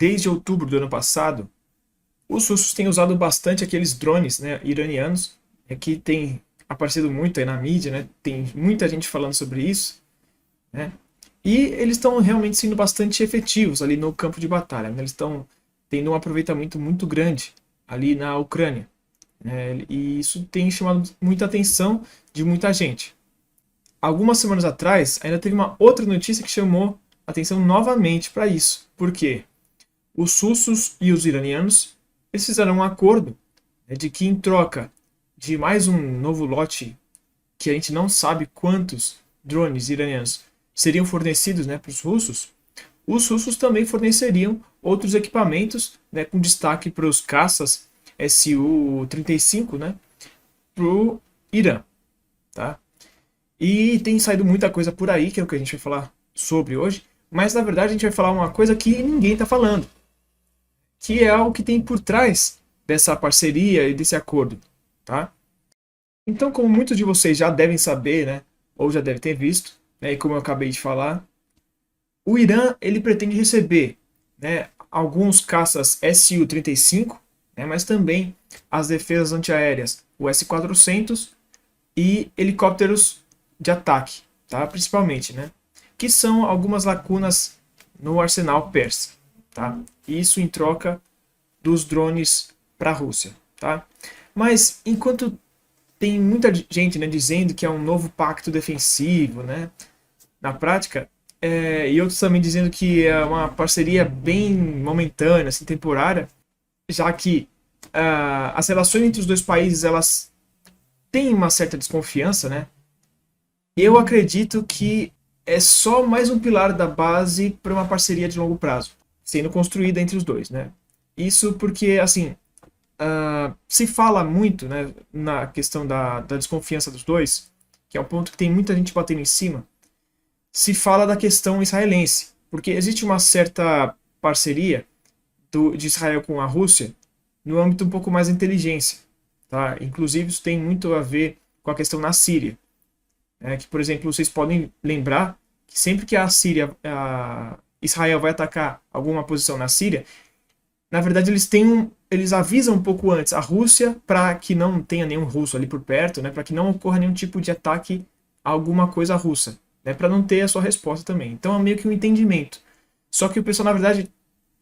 desde outubro do ano passado, os russos têm usado bastante aqueles drones, né, iranianos, que tem aparecido muito aí na mídia, né, tem muita gente falando sobre isso, né, e eles estão realmente sendo bastante efetivos ali no campo de batalha, né, eles estão tendo um aproveitamento muito grande ali na Ucrânia, né, e isso tem chamado muita atenção de muita gente. Algumas semanas atrás, ainda teve uma outra notícia que chamou atenção novamente para isso. Por quê? Os russos e os iranianos eles fizeram um acordo, né, de que em troca de mais um novo lote, que a gente não sabe quantos drones iranianos seriam fornecidos, né, para os russos também forneceriam outros equipamentos, né, com destaque para os caças Su-35, né, para o Irã. Tá? E tem saído muita coisa por aí, que é o que a gente vai falar sobre hoje, mas na verdade a gente vai falar uma coisa que ninguém está falando, que é o que tem por trás dessa parceria e desse acordo, tá? Então, como muitos de vocês já devem saber, né, ou já devem ter visto, né, e como eu acabei de falar, o Irã ele pretende receber, né, alguns caças Su-35, né, mas também as defesas antiaéreas, o S-400 e helicópteros de ataque, tá? Principalmente, né? Que são algumas lacunas no arsenal persa, tá? Isso em troca dos drones para a Rússia, tá? Mas enquanto tem muita gente, né, dizendo que é um novo pacto defensivo, né? Na prática, e outros também dizendo que é uma parceria bem momentânea, assim, temporária, já que as relações entre os dois países elas têm uma certa desconfiança, né? Eu acredito que é só mais um pilar da base para uma parceria de longo prazo, sendo construída entre os dois, né? Isso porque, assim, se fala muito, né, na questão da desconfiança dos dois, que é um ponto que tem muita gente batendo em cima, se fala da questão israelense, porque existe uma certa parceria de Israel com a Rússia no âmbito um pouco mais da inteligência, tá? Inclusive isso tem muito a ver com a questão na Síria. Que, por exemplo, vocês podem lembrar que sempre que Israel vai atacar alguma posição na Síria, na verdade eles avisam um pouco antes a Rússia para que não tenha nenhum russo ali por perto, né, para que não ocorra nenhum tipo de ataque a alguma coisa russa, né, para não ter a sua resposta também. Então é meio que um entendimento. Só que o pessoal, na verdade,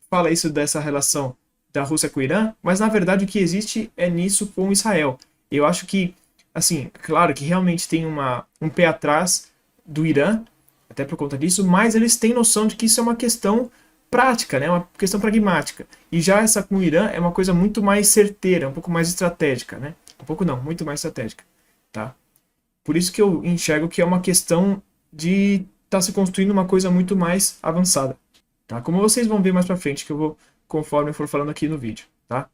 fala isso dessa relação da Rússia com o Irã, mas na verdade o que existe é nisso com Israel. Eu acho que assim, claro que realmente tem um pé atrás do Irã, até por conta disso, mas eles têm noção de que isso é uma questão prática, né? Uma questão pragmática. E já essa com o Irã é uma coisa muito mais certeira, um pouco mais estratégica, né? Um pouco não, muito mais estratégica, tá? Por isso que eu enxergo que é uma questão de estar se construindo uma coisa muito mais avançada, tá? Como vocês vão ver mais pra frente, que eu vou, conforme eu for falando aqui no vídeo, tá?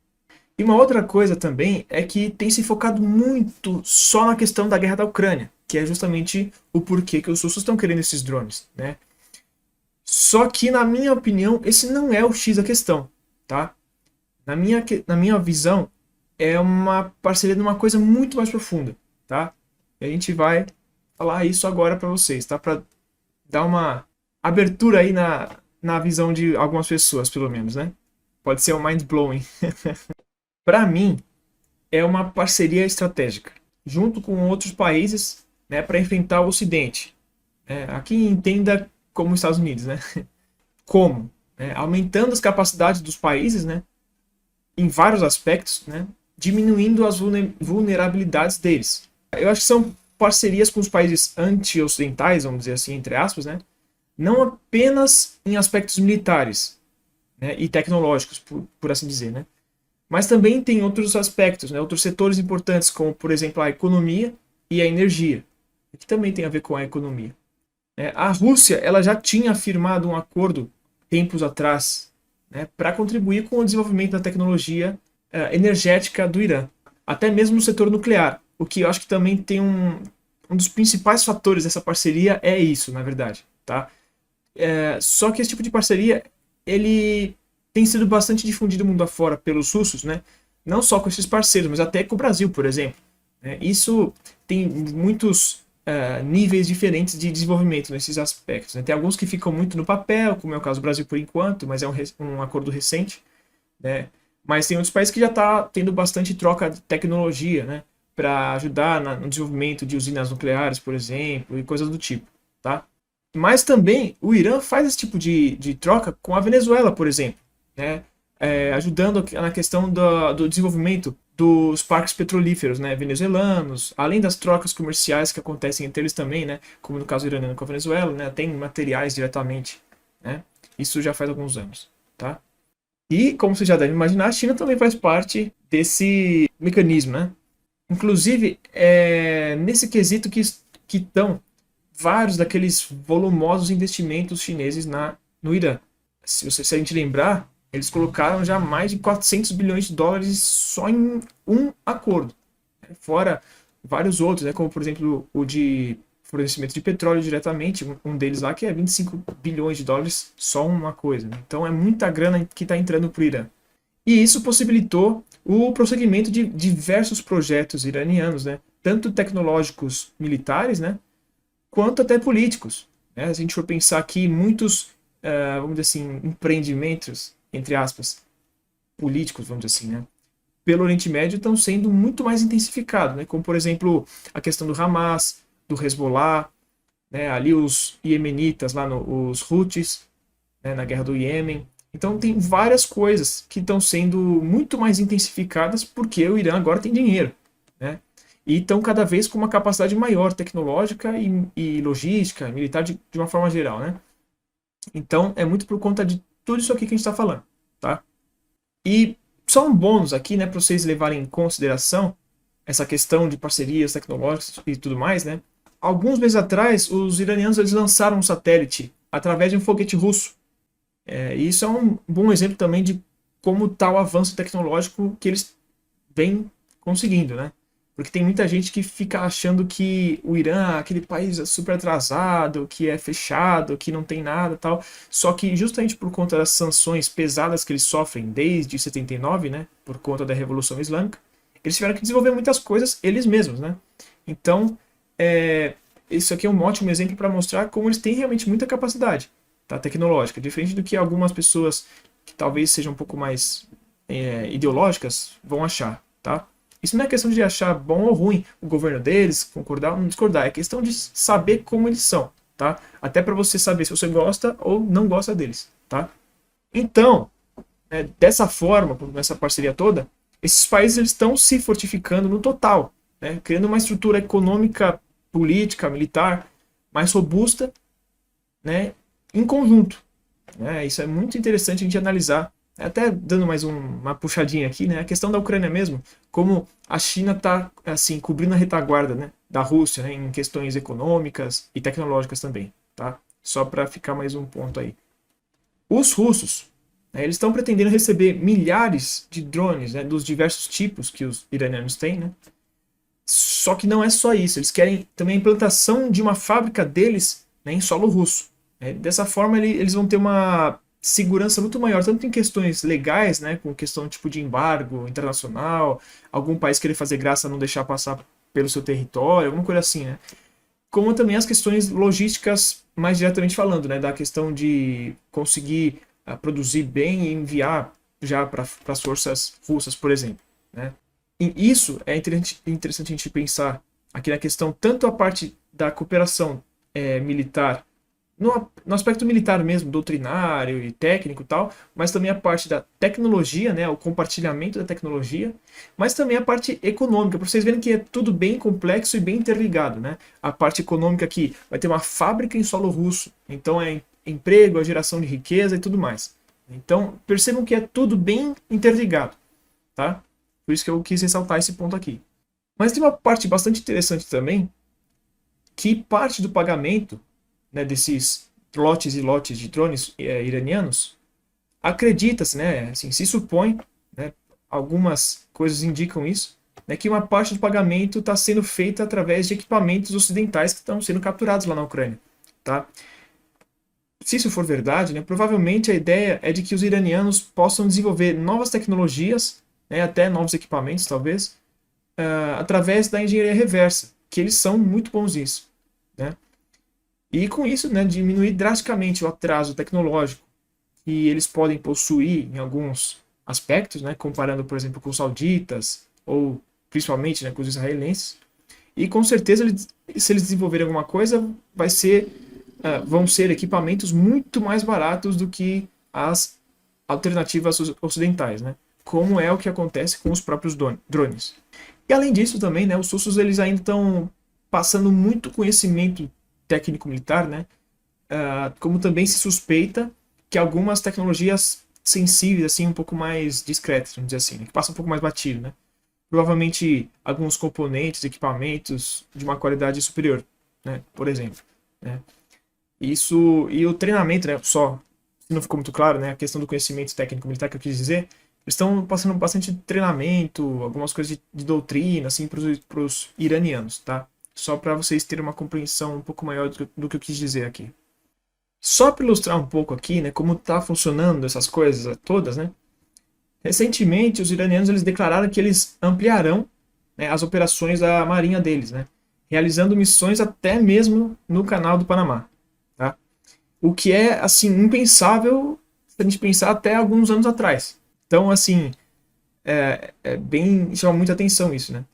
E uma outra coisa também é que tem se focado muito só na questão da guerra da Ucrânia, que é justamente o porquê que os russos estão querendo esses drones, né? Só que, na minha opinião, esse não é o X da questão, tá? Na minha visão, é uma parceria de uma coisa muito mais profunda, tá? E a gente vai falar isso agora para vocês, tá? Para dar uma abertura aí na visão de algumas pessoas, pelo menos, né? Pode ser um mind-blowing. Para mim, é uma parceria estratégica, junto com outros países, né, para enfrentar o Ocidente. Aqui entenda como os Estados Unidos, né? Como? Aumentando as capacidades dos países, né, em vários aspectos, né, diminuindo as vulnerabilidades deles. Eu acho que são parcerias com os países anti-ocidentais, vamos dizer assim, entre aspas, né, não apenas em aspectos militares, né, e tecnológicos, por assim dizer, né, mas também tem outros aspectos, né, outros setores importantes, como, por exemplo, a economia e a energia, que também tem a ver com a economia. A Rússia ela já tinha firmado um acordo tempos atrás, né, para contribuir com o desenvolvimento da tecnologia energética do Irã, até mesmo no setor nuclear, o que eu acho que também tem um dos principais fatores dessa parceria é isso, na verdade. Tá? Só que esse tipo de parceria ele tem sido bastante difundido mundo afora pelos russos, né? Não só com esses parceiros, mas até com o Brasil, por exemplo. Isso tem muitos níveis diferentes de desenvolvimento nesses aspectos, né? Tem alguns que ficam muito no papel, como é o caso do Brasil por enquanto, mas é um acordo recente, né? Mas tem outros países que já está tendo bastante troca de tecnologia, né? Para ajudar no desenvolvimento de usinas nucleares, por exemplo, e coisas do tipo, tá? Mas também o Irã faz esse tipo de troca com a Venezuela, por exemplo, né? Ajudando na questão do desenvolvimento dos parques petrolíferos, né, venezuelanos, além das trocas comerciais que acontecem entre eles também, né, como no caso iraniano com a Venezuela, né, tem materiais diretamente, né? Isso já faz alguns anos, tá? E, como você já deve imaginar, a China também faz parte desse mecanismo, né? Inclusive, é nesse quesito que estão vários daqueles volumosos investimentos chineses no Irã. Se a gente lembrar, eles colocaram já mais de 400 bilhões de dólares só em um acordo. Fora vários outros, né, como por exemplo o de fornecimento de petróleo diretamente, um deles lá que é 25 bilhões de dólares, só uma coisa. Né? Então é muita grana que está entrando para o Irã. E isso possibilitou o prosseguimento de diversos projetos iranianos, né? Tanto tecnológicos militares, né? Quanto até políticos. Né? Se a gente for pensar aqui, muitos, vamos dizer assim, empreendimentos, entre aspas, políticos, vamos dizer assim, né? Pelo Oriente Médio estão sendo muito mais intensificados, né? Como, por exemplo, a questão do Hamas, do Hezbollah, né? Ali os iemenitas, lá os Houthis, né? Na guerra do Iêmen. Então tem várias coisas que estão sendo muito mais intensificadas porque o Irã agora tem dinheiro, né? E estão cada vez com uma capacidade maior tecnológica e logística, militar de uma forma geral, né? Então é muito por conta de tudo isso aqui que a gente está falando, tá? E só um bônus aqui, né, para vocês levarem em consideração essa questão de parcerias tecnológicas e tudo mais, né? Alguns meses atrás, os iranianos eles lançaram um satélite através de um foguete russo. E isso é um bom exemplo também de como está o avanço tecnológico que eles vêm conseguindo, né? Porque tem muita gente que fica achando que o Irã é aquele país super atrasado, que é fechado, que não tem nada e tal. Só que justamente por conta das sanções pesadas que eles sofrem desde 79, né? Por conta da Revolução Islâmica, eles tiveram que desenvolver muitas coisas eles mesmos, né? Então, isso aqui é um ótimo exemplo para mostrar como eles têm realmente muita capacidade, tá, tecnológica. Diferente do que algumas pessoas que talvez sejam um pouco mais ideológicas vão achar, tá? Isso não é questão de achar bom ou ruim o governo deles, concordar ou não discordar. É questão de saber como eles são, tá? Até para você saber se você gosta ou não gosta deles, tá? Então, dessa forma, nessa parceria toda, esses países eles estão se fortificando no total, né? Criando uma estrutura econômica, política, militar mais robusta, né? Em conjunto. Né? Isso é muito interessante a gente analisar. Até dando mais uma puxadinha aqui, né? A questão da Ucrânia mesmo, como a China está assim, cobrindo a retaguarda, né, da Rússia, né, em questões econômicas e tecnológicas também. Tá? Só para ficar mais um ponto aí. Os russos, né, eles estão pretendendo receber milhares de drones, né, dos diversos tipos que os iranianos têm, né? Só que não é só isso, eles querem também a implantação de uma fábrica deles, né, em solo russo. Dessa forma, eles vão ter uma segurança muito maior, tanto em questões legais, né, com questão tipo de embargo internacional, algum país querer fazer graça não deixar passar pelo seu território, alguma coisa assim, né? Como também as questões logísticas, mais diretamente falando, né, da questão de conseguir produzir bem e enviar já para as forças russas, por exemplo, né? E isso é interessante a gente pensar aqui na questão, tanto a parte da cooperação militar, no aspecto militar mesmo, doutrinário e técnico e tal, mas também a parte da tecnologia, né, o compartilhamento da tecnologia, mas também a parte econômica, para vocês verem que é tudo bem complexo e bem interligado, né? A parte econômica aqui vai ter uma fábrica em solo russo, então é emprego, a geração de riqueza e tudo mais. Então percebam que é tudo bem interligado, tá? Por isso que eu quis ressaltar esse ponto aqui. Mas tem uma parte bastante interessante também, que parte do pagamento, né, desses lotes e lotes de drones iranianos, acredita-se, né, assim, se supõe, né, algumas coisas indicam isso, né, que uma parte do pagamento está sendo feita através de equipamentos ocidentais que estão sendo capturados lá na Ucrânia. Tá? Se isso for verdade, né, provavelmente a ideia é de que os iranianos possam desenvolver novas tecnologias, né, até novos equipamentos, talvez, através da engenharia reversa, que eles são muito bons nisso. E com isso, né, diminuir drasticamente o atraso tecnológico que eles podem possuir em alguns aspectos, né, comparando, por exemplo, com os sauditas ou principalmente, né, com os israelenses. E com certeza, se eles desenvolverem alguma coisa, vão ser equipamentos muito mais baratos do que as alternativas ocidentais, né? Como é o que acontece com os próprios drones. E além disso também, né, os russos eles ainda estão passando muito conhecimento técnico-militar, né? Como também se suspeita que algumas tecnologias sensíveis, assim, um pouco mais discretas, vamos dizer assim, né, que passam um pouco mais batido, né? Provavelmente alguns componentes, equipamentos de uma qualidade superior, né? Por exemplo, né? Isso, e o treinamento, né? Só, se não ficou muito claro, né? A questão do conhecimento técnico-militar que eu quis dizer, eles estão passando bastante treinamento, algumas coisas de doutrina, assim, para os iranianos, tá? Só para vocês terem uma compreensão um pouco maior do que eu quis dizer aqui. Só para ilustrar um pouco aqui, né, como está funcionando essas coisas todas, né? Recentemente, os iranianos eles declararam que eles ampliarão, né, as operações da marinha deles, né, realizando missões até mesmo no Canal do Panamá, tá? O que é assim impensável se a gente pensar até alguns anos atrás. Então, assim, chama muita atenção isso, né?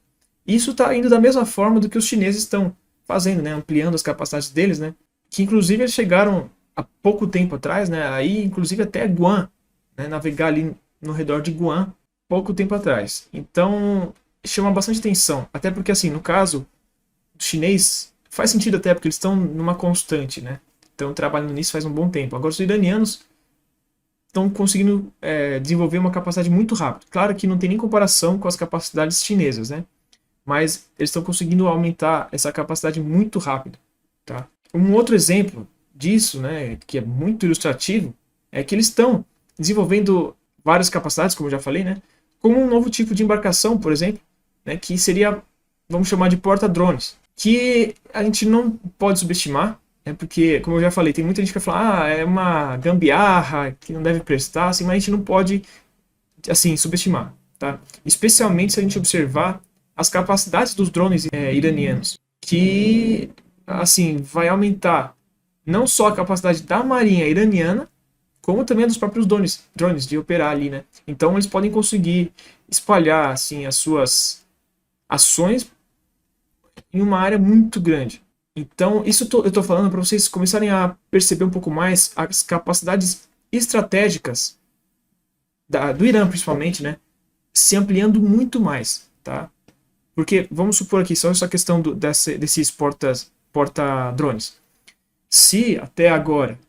Isso está indo da mesma forma do que os chineses estão fazendo, né, ampliando as capacidades deles, né? Que inclusive eles chegaram há pouco tempo atrás, né? Aí, inclusive até Guam, né, navegar ali no redor de Guam, pouco tempo atrás. Então, chama bastante atenção. Até porque, assim, no caso do chinês, faz sentido até porque eles estão numa constante, né? Estão trabalhando nisso faz um bom tempo. Agora, os iranianos estão conseguindo desenvolver uma capacidade muito rápida. Claro que não tem nem comparação com as capacidades chinesas, né? Mas eles estão conseguindo aumentar essa capacidade muito rápido, tá? Um outro exemplo disso, né, que é muito ilustrativo, é que eles estão desenvolvendo várias capacidades, como eu já falei, né, como um novo tipo de embarcação, por exemplo, né, que seria, vamos chamar de porta-drones, que a gente não pode subestimar, né, porque, como eu já falei, tem muita gente que vai falar, é uma gambiarra, que não deve prestar, assim, mas a gente não pode, assim, subestimar, tá? Especialmente se a gente observar as capacidades dos drones iranianos, que, assim, vai aumentar não só a capacidade da marinha iraniana, como também a dos próprios drones de operar ali, né? Então eles podem conseguir espalhar, assim, as suas ações em uma área muito grande. Então, isso eu estou falando para vocês começarem a perceber um pouco mais as capacidades estratégicas do Irã, principalmente, né? Se ampliando muito mais, tá? Porque, vamos supor aqui, só essa questão desses porta-drones. Se até agora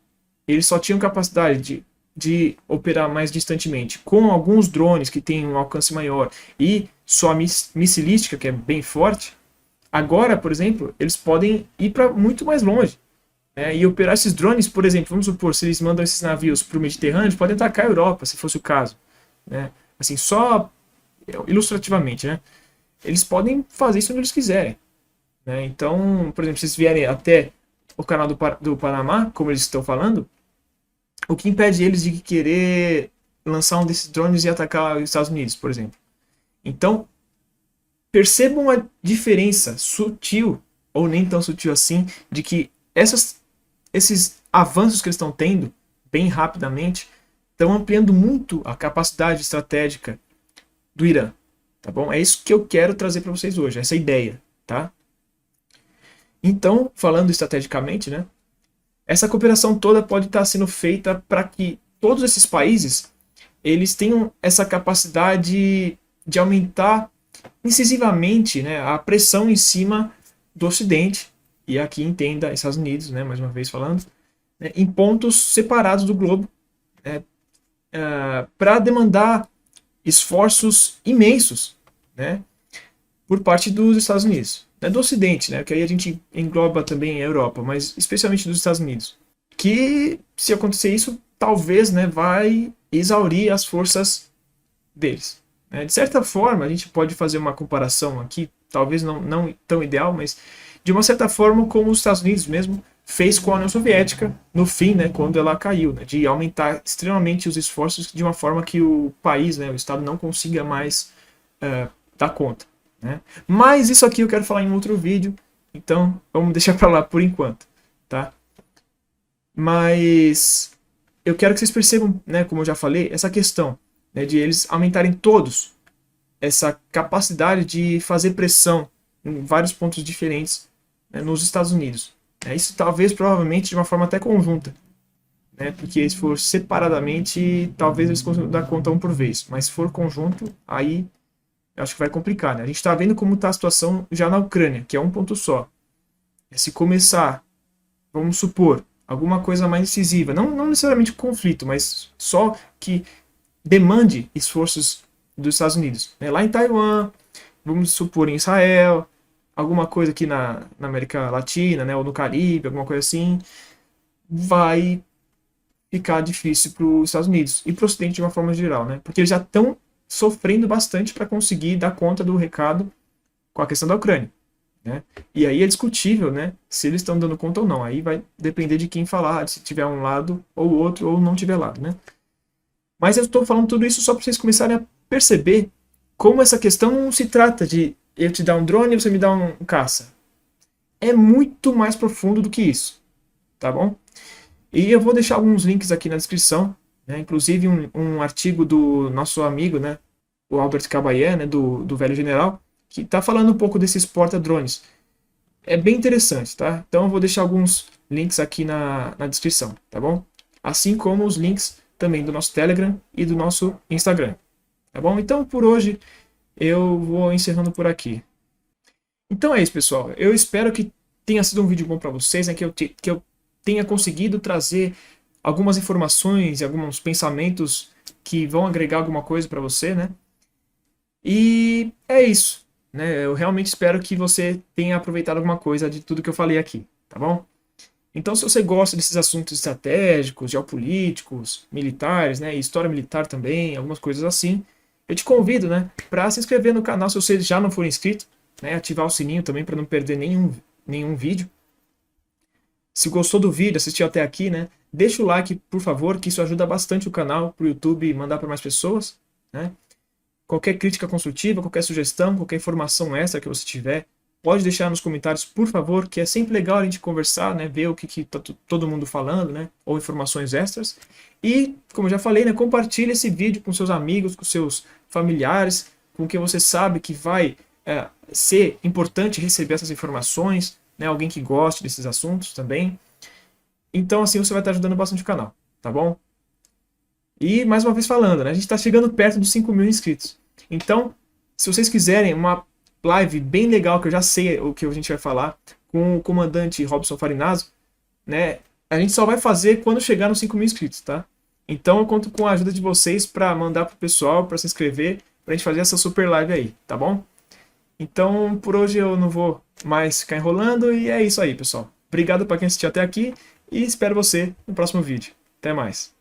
eles só tinham capacidade de operar mais distantemente com alguns drones que têm um alcance maior e sua missilística, que é bem forte, agora, por exemplo, eles podem ir para muito mais longe. Né? E operar esses drones, por exemplo, vamos supor, se eles mandam esses navios para o Mediterrâneo, eles podem atacar a Europa, se fosse o caso. Né? Assim, só ilustrativamente, né? Eles podem fazer isso onde eles quiserem. Né? Então, por exemplo, se eles vierem até o canal do Panamá, como eles estão falando, o que impede eles de querer lançar um desses drones e atacar os Estados Unidos, por exemplo? Então, percebam a diferença sutil, ou nem tão sutil assim, de que esses avanços que eles estão tendo, bem rapidamente, estão ampliando muito a capacidade estratégica do Irã. Tá bom? É isso que eu quero trazer para vocês hoje, essa ideia, tá? Então, falando estrategicamente, né? Essa cooperação toda pode estar sendo feita para que todos esses países eles tenham essa capacidade de aumentar incisivamente, né, a pressão em cima do Ocidente, e aqui entenda Estados Unidos, né, mais uma vez falando, né, em pontos separados do globo, né, para demandar esforços imensos, né, por parte dos Estados Unidos, né, do Ocidente, né, que aí a gente engloba também a Europa, mas especialmente dos Estados Unidos, que se acontecer isso, talvez, né, vai exaurir as forças deles. Né. De certa forma, a gente pode fazer uma comparação aqui, talvez não tão ideal, mas de uma certa forma como os Estados Unidos mesmo fez com a União Soviética no fim, né, quando ela caiu, né, de aumentar extremamente os esforços de uma forma que o país, né, o Estado não consiga mais dar conta. Né? Mas isso aqui eu quero falar em outro vídeo, então vamos deixar para lá por enquanto. Tá? Mas eu quero que vocês percebam, né, como eu já falei, essa questão, né, de eles aumentarem todos essa capacidade de fazer pressão em vários pontos diferentes, né, nos Estados Unidos. Isso talvez, provavelmente, de uma forma até conjunta, né, porque se for separadamente, talvez eles consigam dar conta um por vez, mas se for conjunto, aí eu acho que vai complicar. Né? A gente está vendo como está a situação já na Ucrânia, que é um ponto só. Se começar, vamos supor, alguma coisa mais decisiva, não necessariamente conflito, mas só que demande esforços dos Estados Unidos. Né? Lá em Taiwan, vamos supor em Israel, alguma coisa aqui na América Latina, né, ou no Caribe, alguma coisa assim, vai ficar difícil para os Estados Unidos e para o Ocidente de uma forma geral, né? Porque eles já estão sofrendo bastante para conseguir dar conta do recado com a questão da Ucrânia. Né? E aí é discutível, né, se eles estão dando conta ou não. Aí vai depender de quem falar, se tiver um lado ou outro, ou não tiver lado. Né? Mas eu estou falando tudo isso só para vocês começarem a perceber como essa questão não se trata de eu te dar um drone e você me dá um caça. É muito mais profundo do que isso, tá bom? E eu vou deixar alguns links aqui na descrição, né? Inclusive um artigo do nosso amigo, né, o Albert Caballé, né, do Velho General, que está falando um pouco desses porta-drones. É bem interessante, tá? Então eu vou deixar alguns links aqui na descrição, tá bom? Assim como os links também do nosso Telegram e do nosso Instagram, tá bom? Então por hoje eu vou encerrando por aqui. Então é isso, pessoal. Eu espero que tenha sido um vídeo bom para vocês, né? Que eu tenha conseguido trazer algumas informações e alguns pensamentos que vão agregar alguma coisa para você, né? E é isso, né? Eu realmente espero que você tenha aproveitado alguma coisa de tudo que eu falei aqui, tá bom? Então, se você gosta desses assuntos estratégicos, geopolíticos, militares, né, e história militar também, algumas coisas assim, eu te convido, né, para se inscrever no canal se você já não for inscrito, né, ativar o sininho também para não perder nenhum vídeo. Se gostou do vídeo, assistiu até aqui, né, deixa o like, por favor, que isso ajuda bastante o canal para o YouTube mandar para mais pessoas, né? Qualquer crítica construtiva, qualquer sugestão, qualquer informação extra que você tiver, pode deixar nos comentários, por favor, que é sempre legal a gente conversar, né, ver o que tá todo mundo falando, né, ou informações extras. E, como eu já falei, né, compartilhe esse vídeo com seus amigos, com seus familiares, com quem você sabe que vai ser importante receber essas informações, né, alguém que goste desses assuntos também. Então, assim, você vai estar ajudando bastante o canal, tá bom? E, mais uma vez falando, né, a gente está chegando perto dos 5.000 inscritos. Então, se vocês quiserem uma live bem legal, que eu já sei o que a gente vai falar, com o comandante Robson Farinazzo, né, a gente só vai fazer quando chegar nos 5.000 inscritos, tá? Então eu conto com a ajuda de vocês para mandar pro pessoal, para se inscrever, pra gente fazer essa super live aí, tá bom? Então, por hoje eu não vou mais ficar enrolando e é isso aí, pessoal. Obrigado para quem assistiu até aqui e espero você no próximo vídeo. Até mais.